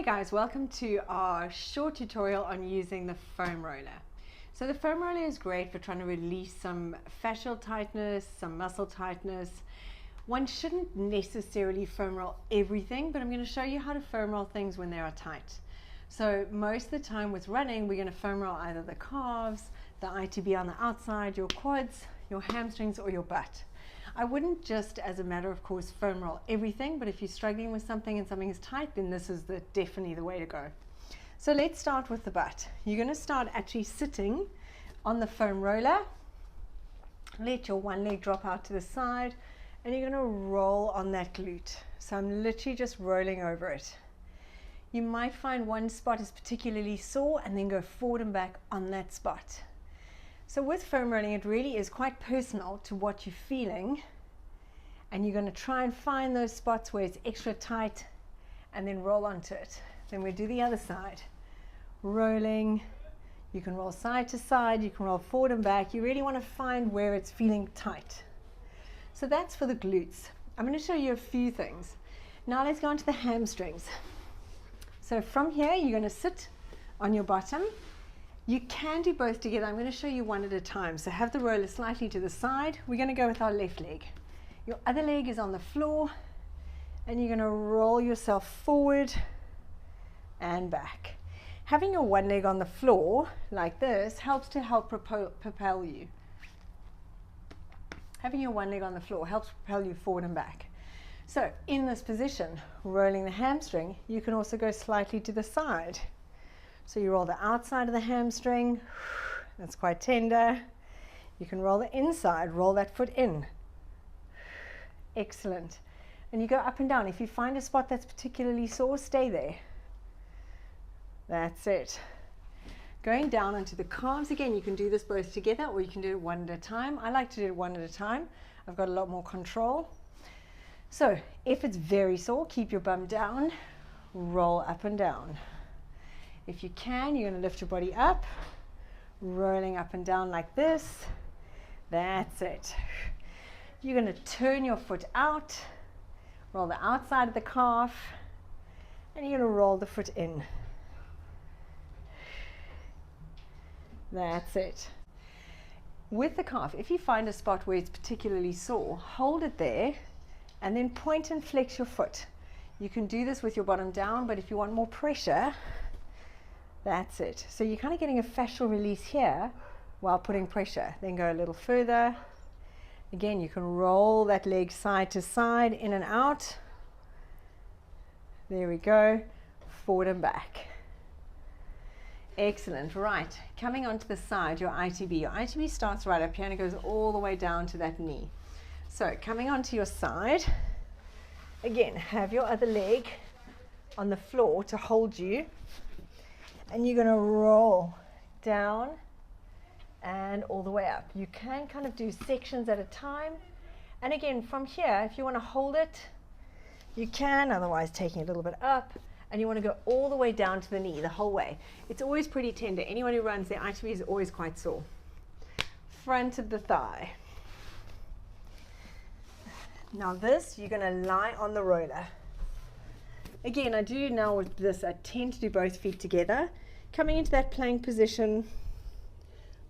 Hey guys, welcome to our short tutorial on using the foam roller. So the foam roller is great for trying to release some fascial tightness, some muscle tightness. One shouldn't necessarily foam roll everything, but I'm going to show you how to foam roll things when they are tight. So most of the time with running, we're going to foam roll either the calves, the ITB on the outside, your quads, your hamstrings, or your butt. I wouldn't just, as a matter of course, foam roll everything, but if you're struggling with something and something is tight, then this is definitely the way to go. So let's start with the butt. You're going to start actually sitting on the foam roller. Let your one leg drop out to the side, and you're going to roll on that glute. So I'm literally just rolling over it. You might find one spot is particularly sore and then go forward and back on that spot. So with foam rolling, it really is quite personal to what you're feeling, and you're going to try and find those spots where it's extra tight and then roll onto it. Then we do the other side. Rolling, you can roll side to side, you can roll forward and back. You really want to find where it's feeling tight. So that's for the glutes. I'm going to show you a few things. Now let's go on to the hamstrings. So from here, you're going to sit on your bottom. You can do both together. I'm going to show you one at a time. So have the roller slightly to the side. We're going to go with our left leg. Your other leg is on the floor, and you're going to roll yourself forward and back. Having your one leg on the floor like this helps to propel you. Having your one leg on the floor helps propel you forward and back. So in this position, rolling the hamstring, you can also go slightly to the side. So you roll the outside of the hamstring, that's quite tender. You can roll the inside, roll that foot in. Excellent. And you go up and down. If you find a spot that's particularly sore, stay there. That's it. Going down onto the calves, again, you can do this both together or you can do it one at a time. I like to do it one at a time. I've got a lot more control. So if it's very sore, keep your bum down, roll up and down. If you can, you're going to lift your body up, rolling up and down like this. That's it. You're going to turn your foot out, roll the outside of the calf, and you're going to roll the foot in. That's it. With the calf, if you find a spot where it's particularly sore, hold it there and then point and flex your foot. You can do this with your bottom down, but if you want more pressure, that's it. So you're kind of getting a fascial release here while putting pressure. Then go a little further. Again, you can roll that leg side to side, in and out. There we go. Forward and back. Excellent. Right. Coming onto the side, your ITB. Your ITB starts right up here and it goes all the way down to that knee. So coming onto your side, again, have your other leg on the floor to hold you. And you're going to roll down and all the way up. You can kind of do sections at a time. And again, from here, if you want to hold it, you can, otherwise taking it a little bit up. And you want to go all the way down to the knee the whole way. It's always pretty tender. Anyone who runs, their ITB is always quite sore. Front of the thigh. Now this, you're going to lie on the roller. Again, I do now with this, I tend to do both feet together. Coming into that plank position,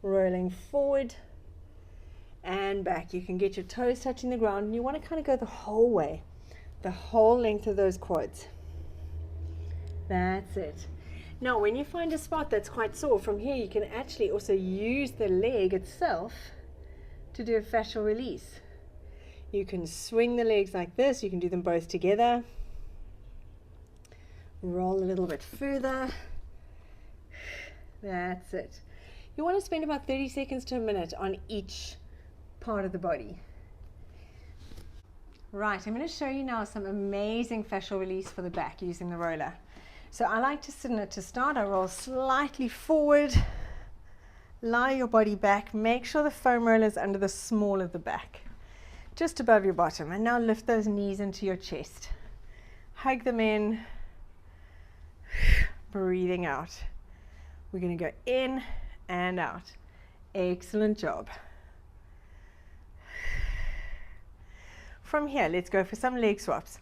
rolling forward and back. You can get your toes touching the ground, and you want to kind of go the whole way, the whole length of those quads. That's it. Now, when you find a spot that's quite sore, from here you can actually also use the leg itself to do a fascial release. You can swing the legs like this. You can do them both together. Roll a little bit further. That's it. You want to spend about 30 seconds to a minute on each part of the body. Right, I'm going to show you now some amazing fascial release for the back using the roller. So I like to sit in it to start. I roll slightly forward, lie your body back, make sure the foam roller is under the small of the back, just above your bottom. And now lift those knees into your chest. Hug them in. Breathing out. We're going to go in and out. Excellent job. From here, let's go for some leg swaps.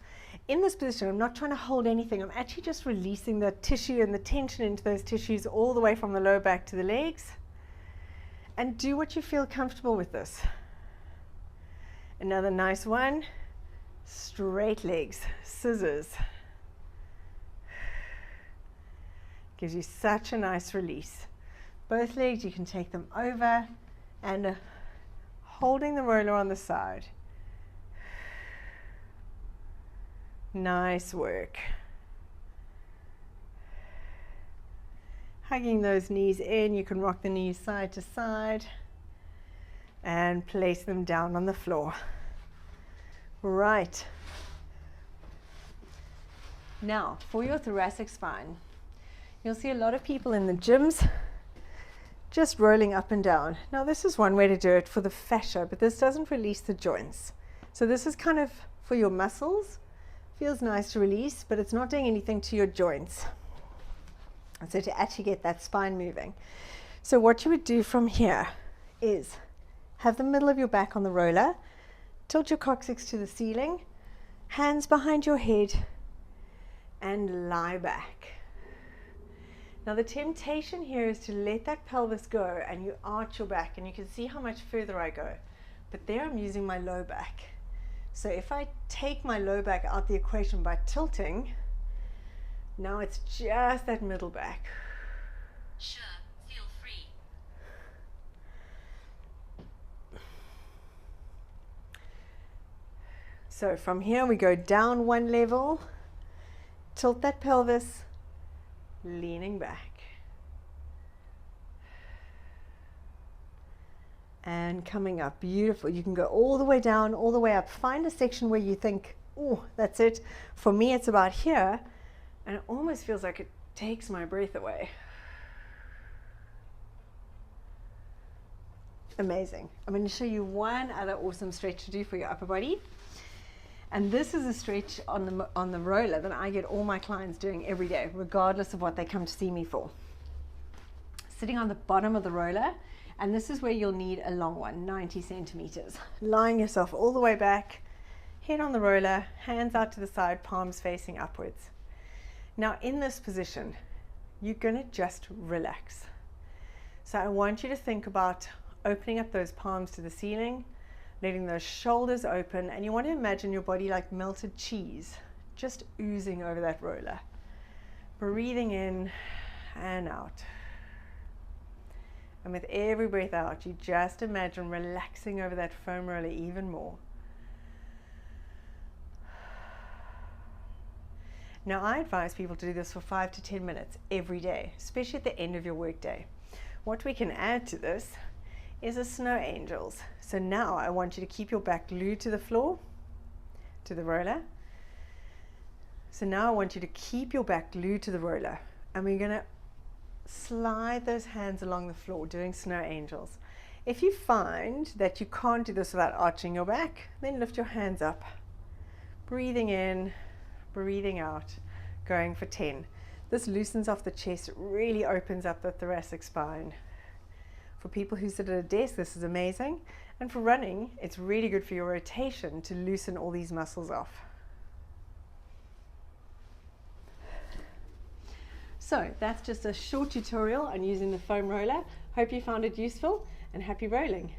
in this position, I'm not trying to hold anything. I'm actually just releasing the tissue and the tension into those tissues all the way from the lower back to the legs. And do what you feel comfortable with this. Another nice one. Straight legs, scissors. Gives you such a nice release. Both legs, you can take them over and holding the roller on the side. Nice work. Hugging those knees in, you can rock the knees side to side and place them down on the floor. Right. Now, for your thoracic spine, you'll see a lot of people in the gyms just rolling up and down. Now, this is one way to do it for the fascia, but this doesn't release the joints. So this is kind of for your muscles. Feels nice to release, but it's not doing anything to your joints. And so to actually get that spine moving. So what you would do from here is have the middle of your back on the roller, tilt your coccyx to the ceiling, hands behind your head, and lie back. Now the temptation here is to let that pelvis go and you arch your back, and you can see how much further I go. But there I'm using my low back. So if I take my low back out the equation by tilting, now it's just that middle back. Sure, feel free. So from here we go down one level, tilt that pelvis, leaning back. And coming up, beautiful. You can go all the way down, all the way up. Find a section where you think, oh, that's it. For me, it's about here, and it almost feels like it takes my breath away. Amazing. I'm going to show you one other awesome stretch to do for your upper body. And this is a stretch on the roller that I get all my clients doing every day, regardless of what they come to see me for. Sitting on the bottom of the roller, and this is where you'll need a long one, 90 centimeters. Lying yourself all the way back, head on the roller, hands out to the side, palms facing upwards. Now in this position, you're gonna just relax. So I want you to think about opening up those palms to the ceiling, letting those shoulders open, and you want to imagine your body like melted cheese, just oozing over that roller. Breathing in and out. And with every breath out, you just imagine relaxing over that foam roller even more. Now, I advise people to do this for 5 to 10 minutes every day, especially at the end of your workday. What we can add to this is a snow angels. So now I want you to keep your back glued to the floor, to the roller. So now I want you to keep your back glued to the roller, and we're going to slide those hands along the floor doing snow angels. If you find that you can't do this without arching your back, then lift your hands up, breathing in, breathing out, going for 10. This loosens off the chest, it really opens up the thoracic spine. For people who sit at a desk, this is amazing. And for running, it's really good for your rotation to loosen all these muscles off. So that's just a short tutorial on using the foam roller. Hope you found it useful, and happy rolling.